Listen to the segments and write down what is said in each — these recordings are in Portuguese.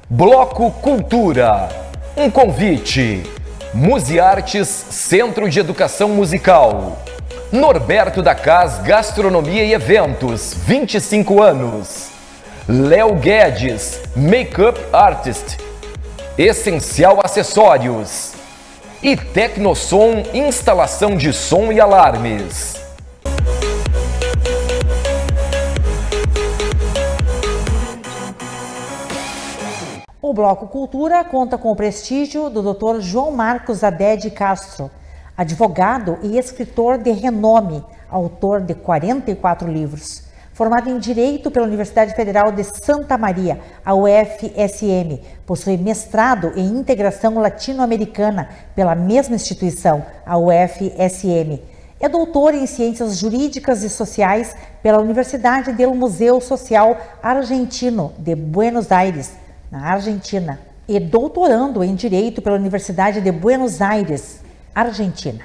Bloco Cultura. Um convite. Museartes, Centro de Educação Musical. Norberto da Cas Gastronomia e Eventos, 25 anos. Léo Guedes, Makeup Artist. Essencial Acessórios. E Tecnosom, instalação de som e alarmes. O Bloco Cultura conta com o prestígio do Dr. João Marcos Adede Castro, advogado e escritor de renome, autor de 44 livros. Formado em Direito pela Universidade Federal de Santa Maria, a UFSM, possui mestrado em Integração Latino-Americana pela mesma instituição, a UFSM. É doutor em Ciências Jurídicas e Sociais pela Universidade do Museu Social Argentino de Buenos Aires, na Argentina, e doutorando em Direito pela Universidade de Buenos Aires, Argentina.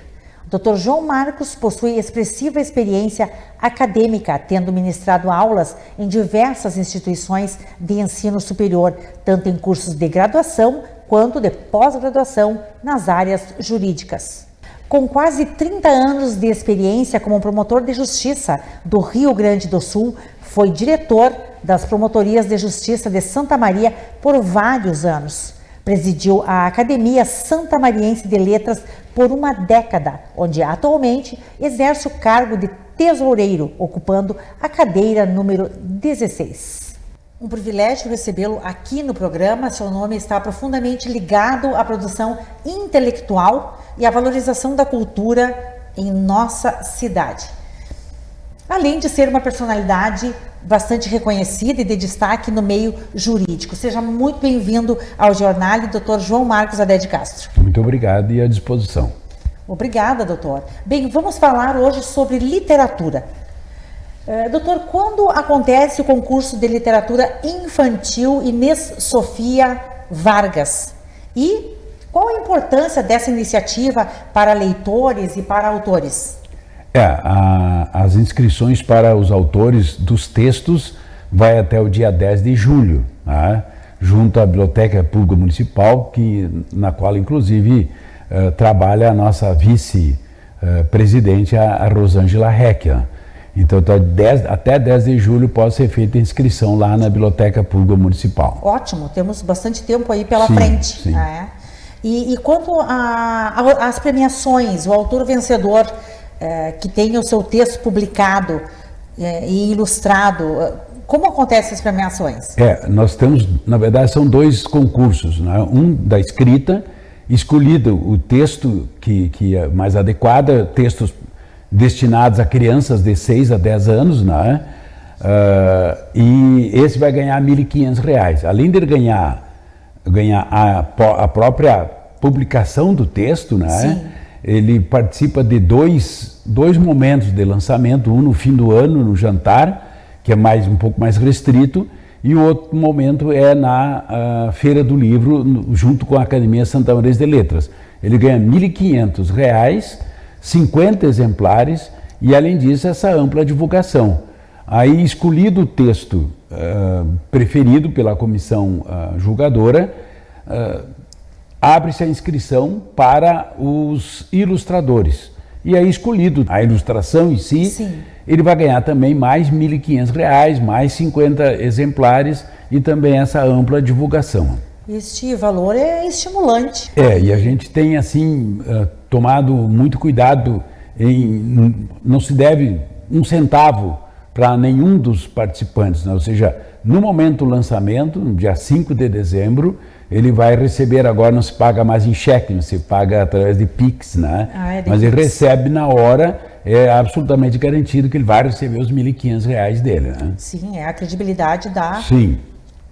O Dr. João Marcos possui expressiva experiência acadêmica, tendo ministrado aulas em diversas instituições de ensino superior, tanto em cursos de graduação quanto de pós-graduação nas áreas jurídicas. Com quase 30 anos de experiência como promotor de justiça do Rio Grande do Sul, foi diretor das Promotorias de Justiça de Santa Maria por vários anos. Presidiu a Academia Santa Mariense de Letras por uma década, onde atualmente exerce o cargo de tesoureiro, ocupando a cadeira número 16. Um privilégio recebê-lo aqui no programa. Seu nome está profundamente ligado à produção intelectual e à valorização da cultura em nossa cidade. Além de ser uma personalidade bastante reconhecida e de destaque no meio jurídico. Seja muito bem-vindo ao jornal, Dr. João Marcos Adede Castro. Muito obrigado e à disposição. Obrigada, doutor. Bem, vamos falar hoje sobre literatura. Doutor, quando acontece o concurso de literatura infantil Inês Sofia Vargas? E qual a importância dessa iniciativa para leitores e para autores? As inscrições para os autores dos textos vai até o dia 10 de julho, né? Junto à Biblioteca Pública Municipal, na qual inclusive trabalha a nossa vice-presidente, a Rosângela Recchia. Então até 10 de julho pode ser feita a inscrição lá na Biblioteca Pública Municipal. Ótimo, temos bastante tempo aí pela frente. Sim. Né? E quanto às premiações, o autor vencedor que tenha o seu texto publicado e ilustrado, como acontecem as premiações? Nós temos, na verdade, são dois concursos, né? Um da escrita, escolhido o texto que é mais adequado, textos destinados a crianças de 6 a 10 anos, né? E esse vai ganhar R$ 1.500. Além de ele ganhar a própria publicação do texto, né? Sim. Ele participa de dois momentos de lançamento, um no fim do ano, no jantar, que é um pouco mais restrito, e o outro momento é na Feira do Livro, junto com a Academia Santa Mariense de Letras. Ele ganha R$ 1.500, 50 exemplares, e além disso essa ampla divulgação. Aí, escolhido o texto preferido pela comissão julgadora, abre-se a inscrição para os ilustradores. E aí, escolhido a ilustração em si, Sim. Ele vai ganhar também mais R$ 1.500, mais 50 exemplares e também essa ampla divulgação. Este valor é estimulante. E a gente tem, assim, tomado muito cuidado não se deve um centavo para nenhum dos participantes, né? Ou seja, no momento do lançamento, no dia 5 de dezembro, ele vai receber, agora não se paga mais em cheque, não se paga através de Pix, né? Mas ele recebe na hora, é absolutamente garantido que ele vai receber os R$ 1.500 dele, né? Sim, é a credibilidade da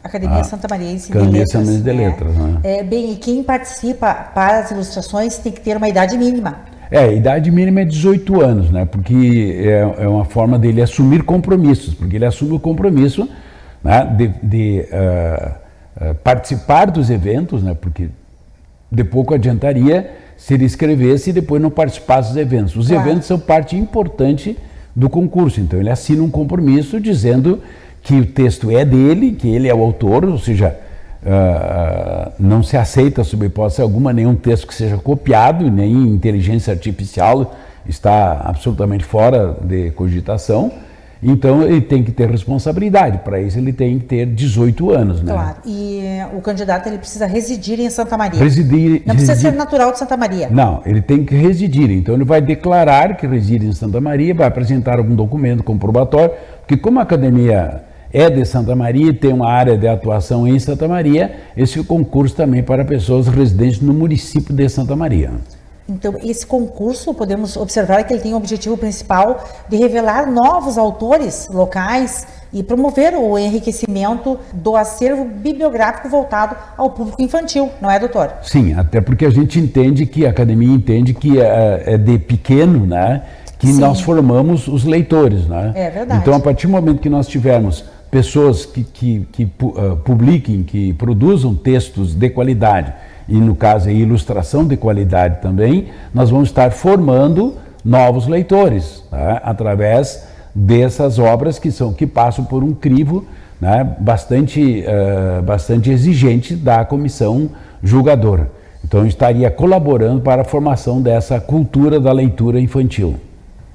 Academia Santa Mariense de Letras. Né? Bem, e quem participa para as ilustrações tem que ter uma idade mínima. A idade mínima é 18 anos, né? Porque é uma forma dele assumir compromissos, porque ele assume o compromisso, né, de participar dos eventos, né? Porque de pouco adiantaria se ele escrevesse e depois não participasse dos eventos. Os eventos são parte importante do concurso, então ele assina um compromisso dizendo que o texto é dele, que ele é o autor, ou seja, não se aceita, sob hipótese alguma, nenhum texto que seja copiado, nem inteligência artificial está absolutamente fora de cogitação. Então, ele tem que ter responsabilidade. Para isso, ele tem que ter 18 anos, né? Claro. E o candidato, ele precisa residir em Santa Maria. Não Residir, precisa ser natural de Santa Maria. Não, ele tem que residir. Então, ele vai declarar que reside em Santa Maria, vai apresentar algum documento comprobatório, porque como a academia é de Santa Maria e tem uma área de atuação em Santa Maria, esse concurso também para pessoas residentes no município de Santa Maria. Então, esse concurso, podemos observar que ele tem o objetivo principal de revelar novos autores locais e promover o enriquecimento do acervo bibliográfico voltado ao público infantil, não é, doutor? Sim, até porque a gente entende que, a academia entende que é de pequeno, né, que Sim. nós formamos os leitores, né? É verdade. Então, a partir do momento que nós tivermos pessoas que publiquem, que produzam textos de qualidade, e no caso a ilustração de qualidade também, nós vamos estar formando novos leitores, né, através dessas obras que passam por um crivo, né, bastante exigente da comissão julgadora. Então, eu estaria colaborando para a formação dessa cultura da leitura infantil.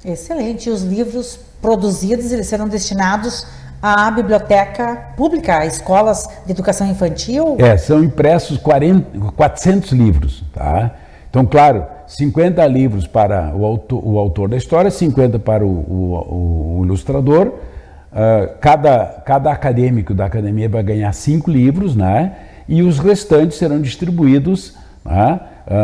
Excelente. E os livros produzidos, eles serão destinados à biblioteca pública, a escolas de educação infantil? São impressos 400 livros, tá? Então, claro, 50 livros para o autor da história, 50 para o ilustrador. Cada acadêmico da academia vai ganhar 5 livros, né? E os restantes serão distribuídos, né,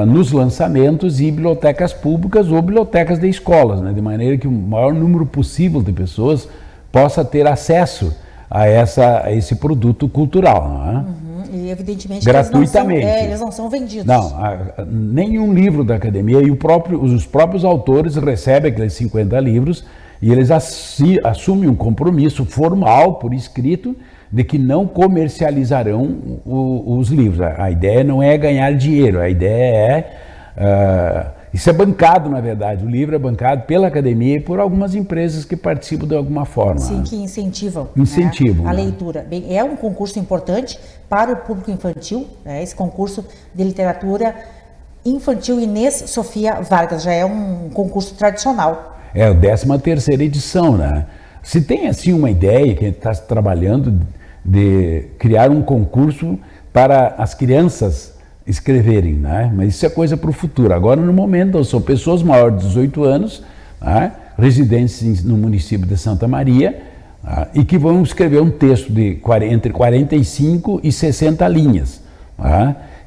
nos lançamentos e bibliotecas públicas ou bibliotecas de escolas, né? De maneira que o maior número possível de pessoas possa ter acesso a esse produto cultural, não é? E evidentemente gratuitamente. Eles não são vendidos. Não, nenhum livro da academia, e os próprios autores recebem aqueles 50 livros e eles assumem um compromisso formal, por escrito, de que não comercializarão os livros. A ideia não é ganhar dinheiro, a ideia é... Isso é bancado, na verdade. O livro é bancado pela academia e por algumas empresas que participam de alguma forma. Sim, que incentivam, Incentivam, né, a né? leitura. Bem, é um concurso importante para o público infantil, né? Esse concurso de literatura infantil Inês Sofia Vargas já é um concurso tradicional. É a 13ª edição, né? Se tem assim uma ideia que a gente está trabalhando de criar um concurso para as crianças escreverem, né? Mas isso é coisa para o futuro. Agora, no momento, são pessoas maiores de 18 anos, né, residentes no município de Santa Maria, e que vão escrever um texto de entre 45 e 60 linhas.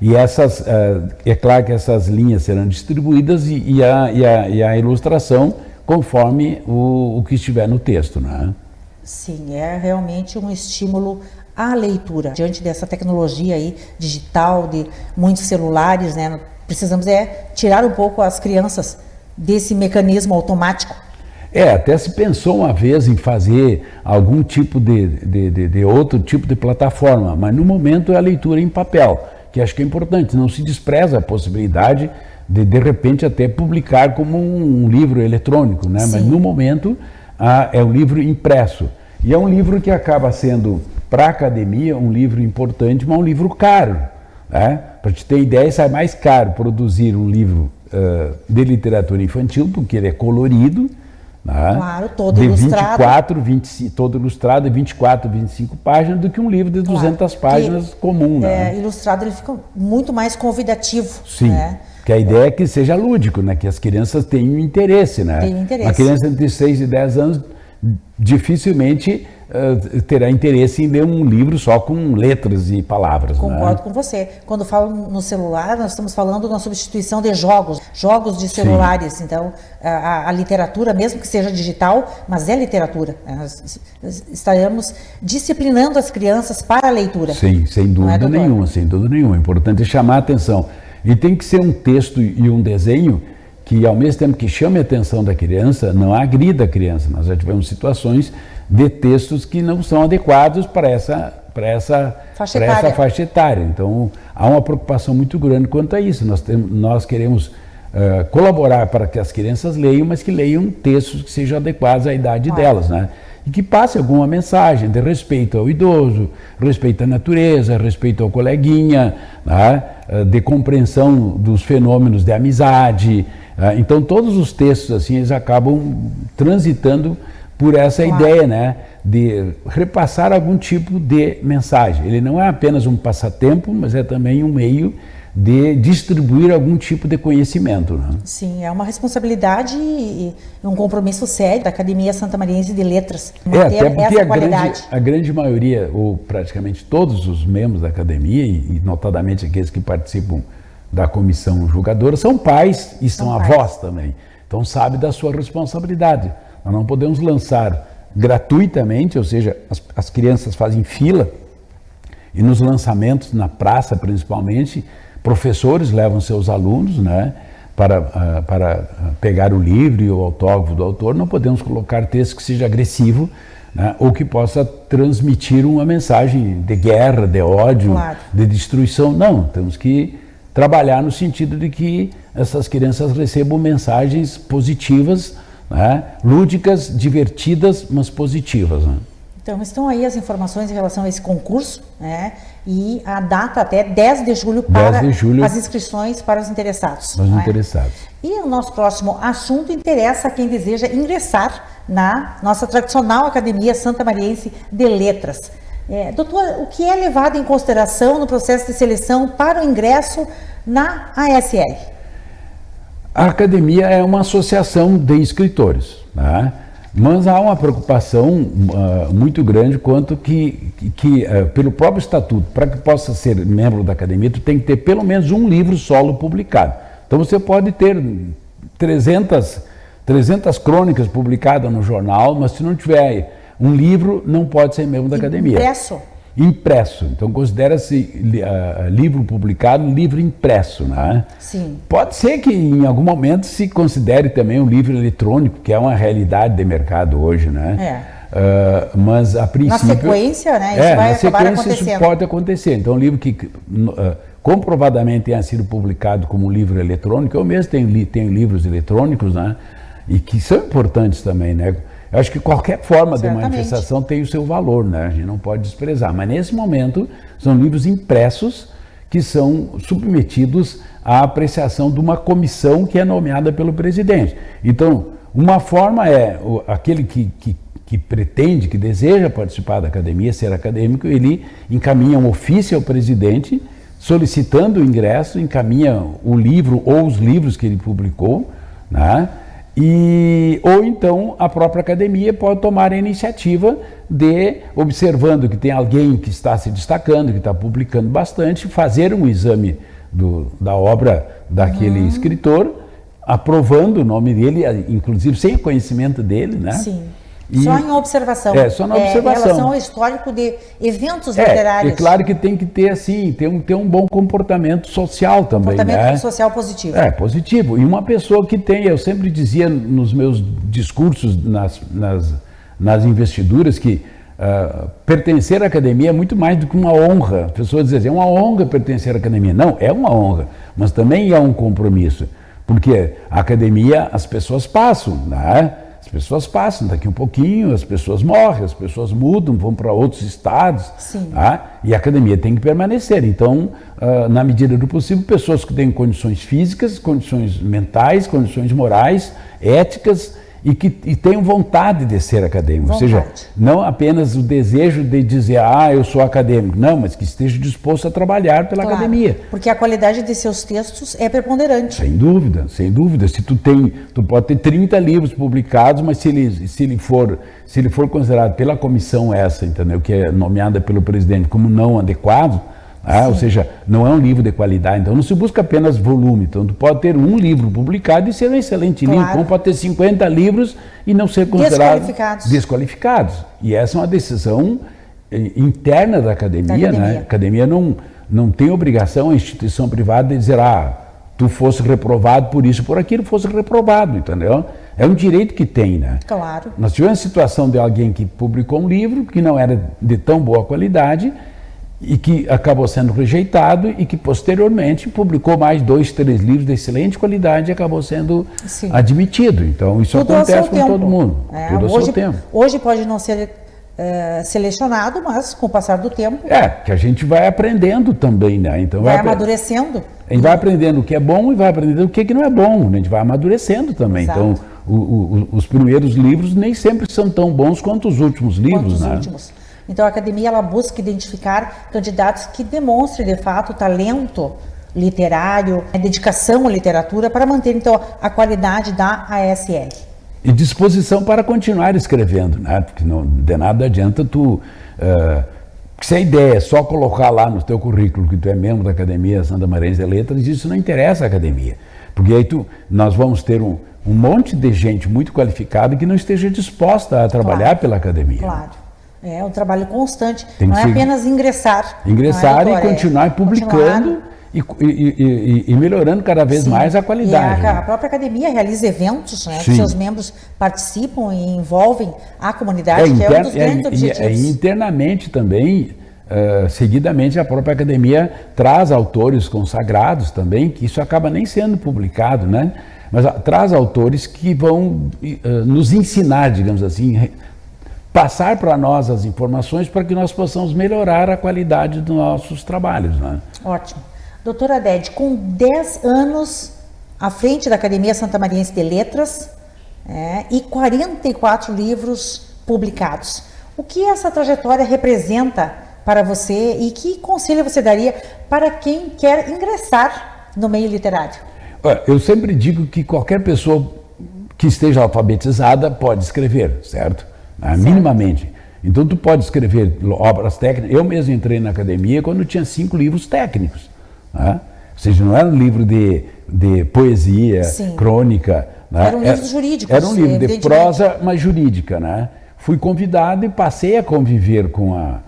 E é claro que essas linhas serão distribuídas e a ilustração conforme o que estiver no texto, né? Sim, é realmente um estímulo à leitura. Diante dessa tecnologia aí digital, de muitos celulares, né, precisamos tirar um pouco as crianças desse mecanismo automático. Até se pensou uma vez em fazer algum tipo de outro tipo de plataforma, mas no momento é a leitura em papel, que acho que é importante. Não se despreza a possibilidade de repente até publicar como um livro eletrônico, né? Mas no momento é um livro impresso. E é um livro que acaba sendo, para a academia, um livro importante, mas um livro caro, né? Para te ter ideia, sai mais caro produzir um livro de literatura infantil, porque ele é colorido, né? Claro, todo de ilustrado. Todo ilustrado, de 24, 25 páginas, do que um livro de 200 páginas comum, né? Ilustrado, ele fica muito mais convidativo. Sim. Né? Que a ideia é que seja lúdico, né? Que as crianças tenham interesse, né? Tem interesse. Uma criança entre 6 e 10 anos dificilmente terá interesse em ler um livro só com letras e palavras. Concordo com você. Quando falo no celular, nós estamos falando na substituição de jogos de celulares. Sim. Então, a literatura, mesmo que seja digital, mas é literatura. Nós estaremos disciplinando as crianças para a leitura. Sim, sem dúvida nenhuma, sem dúvida nenhuma. O importante é chamar a atenção. E tem que ser um texto e um desenho que, ao mesmo tempo que chame a atenção da criança, não agrida a criança. Nós já tivemos situações de textos que não são adequados para essa faixa etária. Então, há uma preocupação muito grande quanto a isso. Nós queremos colaborar para que as crianças leiam, mas que leiam textos que sejam adequados à idade delas, né? e que passe alguma mensagem de respeito ao idoso, respeito à natureza, respeito ao coleguinha, né? De compreensão dos fenômenos de amizade. Então todos os textos assim, eles acabam transitando por essa ideia, né, de repassar algum tipo de mensagem. Ele não é apenas um passatempo, mas é também um meio de distribuir algum tipo de conhecimento, né? Sim, é uma responsabilidade e um compromisso sério da Academia Santamariense de Letras. Manter Até porque essa qualidade. a grande maioria, ou praticamente todos os membros da academia, e notadamente aqueles que participam da comissão julgadora, são pais e são avós também. Então sabe da sua responsabilidade. Nós não podemos lançar gratuitamente, ou seja, as crianças fazem fila, e nos lançamentos, na praça principalmente, professores levam seus alunos, né, para pegar o livro e o autógrafo do autor. Não podemos colocar texto que seja agressivo, né, ou que possa transmitir uma mensagem de guerra, de ódio, claro, de destruição. Não, temos que trabalhar no sentido de que essas crianças recebam mensagens positivas, né, lúdicas, divertidas, mas positivas, né? Então, estão aí as informações em relação a esse concurso, né? E a data até 10 de julho para as inscrições para os interessados. Para os interessados. E o nosso próximo assunto interessa a quem deseja ingressar na nossa tradicional Academia Santamariense de Letras. Doutor, o que é levado em consideração no processo de seleção para o ingresso na ASL? A academia é uma associação de escritores, né? Mas há uma preocupação muito grande quanto que pelo próprio estatuto, para que possa ser membro da academia, tu tem que ter pelo menos um livro solo publicado. Então você pode ter 300 crônicas publicadas no jornal, mas se não tiver um livro, não pode ser membro da academia. Impresso? Impresso. Então considera-se livro publicado, livro impresso, né? Sim. Pode ser que em algum momento se considere também um livro eletrônico, que é uma realidade de mercado hoje, né? Mas a princípio... Na sequência, né? Isso vai acabar acontecendo. Isso pode acontecer. Então um livro que comprovadamente tenha sido publicado como um livro eletrônico, eu mesmo tenho livros eletrônicos, né? E que são importantes também, né? Eu acho que qualquer forma de manifestação tem o seu valor, né? A gente não pode desprezar. Mas nesse momento são livros impressos que são submetidos à apreciação de uma comissão que é nomeada pelo presidente. Então, uma forma é aquele que pretende, que deseja participar da academia, ser acadêmico, ele encaminha um ofício ao presidente solicitando o ingresso, encaminha o livro ou os livros que ele publicou, né? Ou então a própria academia pode tomar a iniciativa de, observando que tem alguém que está se destacando, que está publicando bastante, fazer um exame da obra daquele escritor, aprovando o nome dele, inclusive sem conhecimento dele, né? Sim. Só em observação. Só na observação. Em relação ao histórico de eventos literários. É claro que tem que ter, assim, ter um bom comportamento social também, comportamento social positivo. Positivo. E uma pessoa que tem, eu sempre dizia nos meus discursos, nas investiduras, que pertencer à academia é muito mais do que uma honra. As pessoas dizem, é uma honra pertencer à academia. Não, é uma honra, mas também é um compromisso. Porque a academia, as pessoas passam, né? As pessoas passam, daqui um pouquinho as pessoas morrem, as pessoas mudam, vão para outros estados. Sim. Tá? E a academia tem que permanecer. Então, na medida do possível, pessoas que têm condições físicas, condições mentais, condições morais, éticas e que tenham vontade de ser acadêmico. Ou seja, não apenas o desejo de dizer, eu sou acadêmico. Não, mas que esteja disposto a trabalhar pela academia. Porque a qualidade de seus textos é preponderante. Sem dúvida, sem dúvida. Se tu pode ter 30 livros publicados, mas se ele for considerado pela comissão essa, entendeu, que é nomeada pelo presidente como não adequado, ou seja, não é um livro de qualidade, então não se busca apenas volume. Então tu pode ter um livro publicado e ser um excelente livro, como pode ter 50 livros e não ser considerado desqualificados. E essa é uma decisão interna da academia, né? A academia não tem obrigação, a instituição privada, de dizer, tu fosse reprovado por isso, por aquilo, fosse reprovado, entendeu? É um direito que tem, né? Claro. Nós tivemos a situação de alguém que publicou um livro que não era de tão boa qualidade, e que acabou sendo rejeitado e que posteriormente publicou mais 2, 3 livros de excelente qualidade e acabou sendo admitido. Então isso tudo acontece com todo mundo, tudo ao seu tempo. Hoje pode não ser selecionado, mas com o passar do tempo... que a gente vai aprendendo também, né? Então vai amadurecendo. A gente vai aprendendo o que é bom e vai aprendendo o que não é bom, né? A gente vai amadurecendo também. Exato. Então os primeiros livros nem sempre são tão bons quanto os últimos livros, né? Então a academia ela busca identificar candidatos que demonstrem de fato talento literário, dedicação à literatura para manter então a qualidade da ASL. E disposição para continuar escrevendo, né? Porque não de nada adianta tu... se a ideia é só colocar lá no teu currículo que tu é membro da Academia Santa Maria de Letras, isso não interessa à academia. Porque aí nós vamos ter um monte de gente muito qualificada que não esteja disposta a trabalhar pela academia. Claro. É um trabalho constante, não é apenas ingressar. Ingressar e continuar publicando e melhorando cada vez mais a qualidade. E a própria academia realiza eventos, né, que seus membros participam e envolvem a comunidade, que é um dos grandes objetivos. Internamente também, seguidamente, a própria academia traz autores consagrados também, que isso acaba nem sendo publicado, né? Mas traz autores que vão nos ensinar, digamos assim, passar para nós as informações para que nós possamos melhorar a qualidade dos nossos trabalhos, né? Ótimo. Doutora Adede, com 10 anos à frente da Academia Santamariense de Letras e 44 livros publicados, o que essa trajetória representa para você e que conselho você daria para quem quer ingressar no meio literário? Eu sempre digo que qualquer pessoa que esteja alfabetizada pode escrever, certo? Minimamente. Então tu pode escrever obras técnicas. Eu mesmo entrei na academia quando tinha 5 livros técnicos, né? Ou seja, não era um livro de poesia, crônica, né? Era um livro jurídico. Era um livro de prosa, mas jurídica, né? Fui convidado e passei a conviver com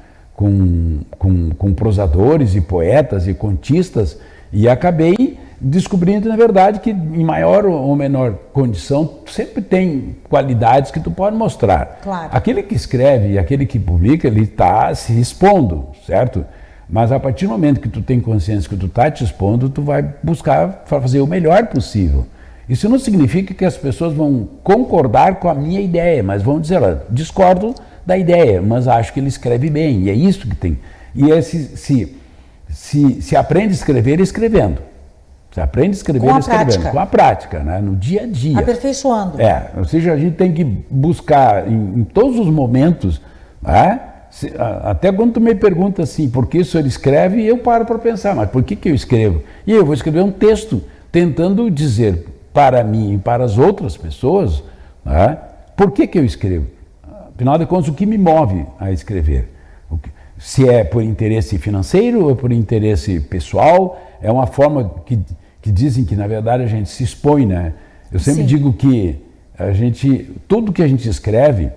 prosadores e poetas e contistas e acabei descobrindo, na verdade, que em maior ou menor condição, sempre tem qualidades que tu pode mostrar. Claro. Aquele que escreve e aquele que publica, ele está se expondo, certo? Mas a partir do momento que tu tem consciência que tu está te expondo, tu vai buscar fazer o melhor possível. Isso não significa que as pessoas vão concordar com a minha ideia, mas vão dizer, discordo da ideia, mas acho que ele escreve bem, e é isso que tem. E se aprende a escrever escrevendo. Você aprende a escrever escrevendo, com a prática, né? No dia a dia. Aperfeiçoando. Ou seja, a gente tem que buscar em todos os momentos, né? Até quando tu me pergunta assim, por que o senhor escreve, eu paro para pensar, mas por que eu escrevo? E eu vou escrever um texto tentando dizer para mim e para as outras pessoas, né? Por que eu escrevo? Afinal de contas, o que me move a escrever? Se é por interesse financeiro ou por interesse pessoal, é uma forma que dizem que, na verdade, a gente se expõe, né? Eu sempre digo que tudo que a gente escreve,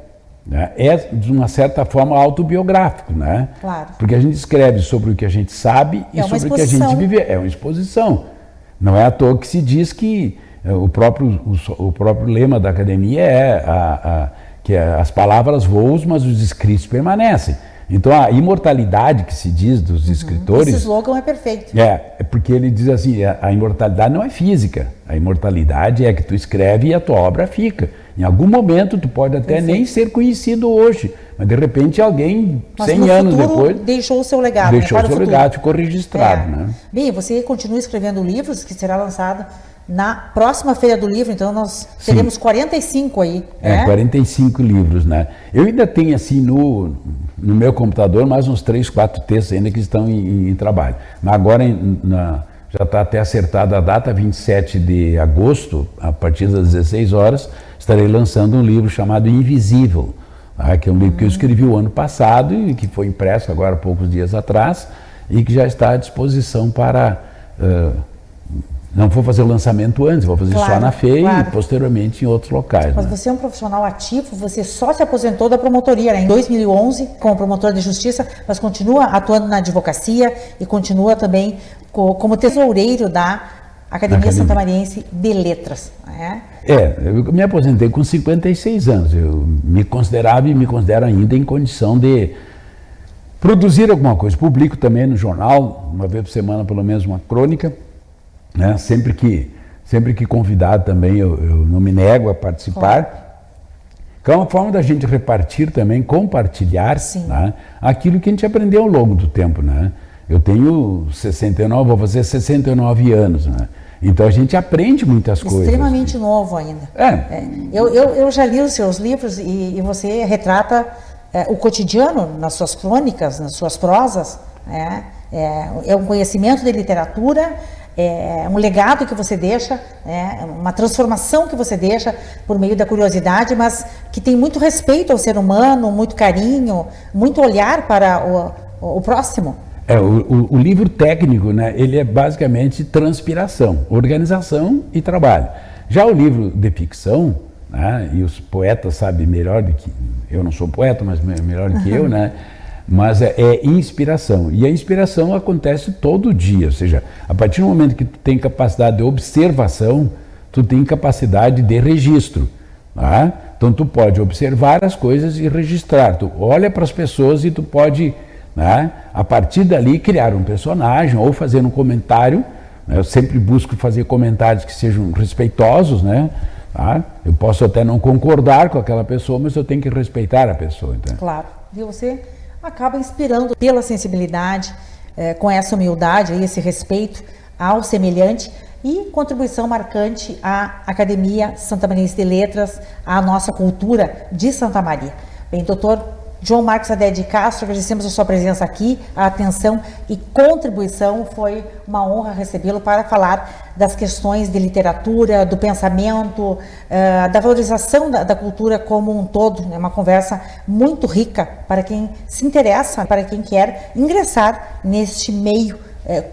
né, é, de uma certa forma, autobiográfico, né? Claro. Porque a gente escreve sobre o que a gente sabe e sobre o que a gente vive. É uma exposição. Não é à toa que se diz que o próprio lema da academia que as palavras voam, mas os escritos permanecem. Então a imortalidade que se diz dos escritores... Esse slogan é perfeito. É porque ele diz assim, a imortalidade não é física, a imortalidade é que tu escreve e a tua obra fica. Em algum momento tu pode até nem ser conhecido hoje, mas de repente alguém, 100 anos depois... deixou o seu legado. Deixou o seu legado, ficou registrado. Né? Bem, você continua escrevendo livros, que será lançado na próxima Feira do Livro, então nós teremos 45 aí. 45 livros, né? Eu ainda tenho assim no meu computador mais uns 3, 4 textos ainda que estão em trabalho. Mas agora já está até acertada a data, 27 de agosto, a partir das 16 horas, estarei lançando um livro chamado Invisível, que é um livro que eu escrevi o ano passado e que foi impresso agora há poucos dias atrás e que já está à disposição para... não vou fazer o lançamento antes, vou fazer só na feira e posteriormente em outros locais. Mas você é um profissional ativo, você só se aposentou da promotoria, né? Em 2011 como promotor de justiça, mas continua atuando na advocacia e continua também como tesoureiro da Academia Santamariense de Letras. Eu me aposentei com 56 anos, eu me considerava e me considero ainda em condição de produzir alguma coisa. Publico também no jornal, uma vez por semana pelo menos uma crônica, né? Sempre que convidado também eu não me nego a participar. Que é uma forma da gente repartir também, compartilhar, né, aquilo que a gente aprendeu ao longo do tempo, né? Eu tenho 69, vou fazer 69 anos, né? Então a gente aprende muitas coisas. Extremamente novo ainda. Eu já li os seus livros e você retrata o cotidiano nas suas crônicas, nas suas prosas. É um conhecimento de literatura, é um legado que você deixa, uma transformação que você deixa por meio da curiosidade, mas que tem muito respeito ao ser humano, muito carinho, muito olhar para o próximo. O livro técnico, né, ele é basicamente transpiração, organização e trabalho. Já o livro de ficção, né, e os poetas sabem melhor do que... Eu não sou poeta, mas melhor do que eu, né? Mas é inspiração. E a inspiração acontece todo dia, ou seja, a partir do momento que tu tem capacidade de observação, tu tem capacidade de registro. Tá? Então tu pode observar as coisas e registrar. Tu olha para as pessoas e tu pode, né, a partir dali, criar um personagem ou fazer um comentário. Eu sempre busco fazer comentários que sejam respeitosos, né? Tá? Eu posso até não concordar com aquela pessoa, mas eu tenho que respeitar a pessoa. Então. Claro. E você acaba inspirando pela sensibilidade, com essa humildade, esse respeito ao semelhante e contribuição marcante à Academia Santamariense de Letras, à nossa cultura de Santa Maria. Bem, doutor João Marcos Haddad de Castro, agradecemos a sua presença aqui, a atenção e contribuição. Foi uma honra recebê-lo para falar das questões de literatura, do pensamento, da valorização da cultura como um todo. É uma conversa muito rica para quem se interessa, para quem quer ingressar neste meio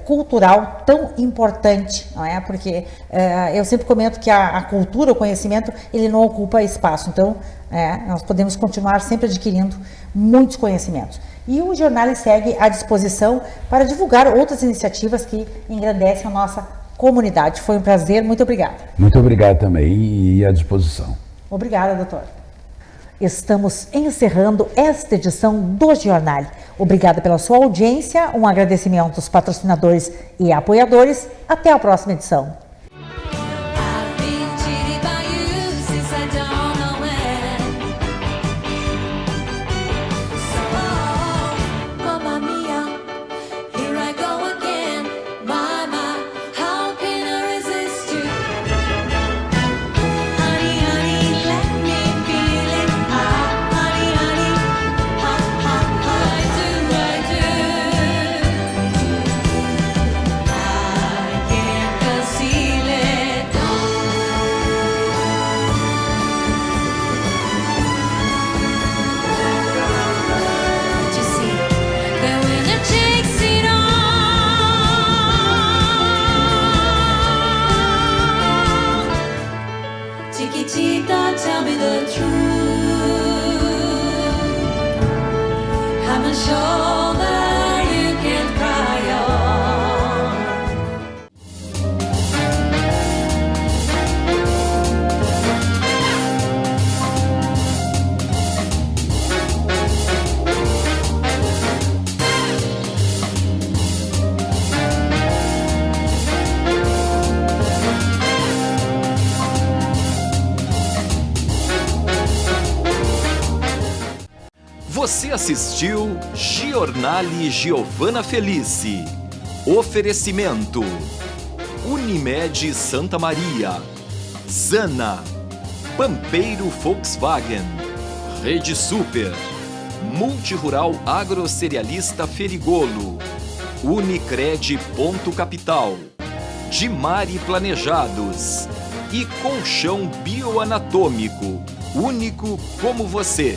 cultural tão importante, não é? Porque eu sempre comento que a cultura, o conhecimento, ele não ocupa espaço. Então, nós podemos continuar sempre adquirindo muitos conhecimentos. E o jornal segue à disposição para divulgar outras iniciativas que engrandecem a nossa comunidade. Foi um prazer, muito obrigada. Muito obrigado também e à disposição. Obrigada, doutor. Estamos encerrando esta edição do Jornal. Obrigada pela sua audiência, um agradecimento aos patrocinadores e apoiadores. Até a próxima edição. Você assistiu Giornale Giovana Felice. Oferecimento: Unimed Santa Maria, Zana, Pampeiro Volkswagen, Rede Super, Multirural Agrocerealista Ferigolo, Unicred Ponto Capital, Dimari Planejados e Colchão Bioanatômico, único como você.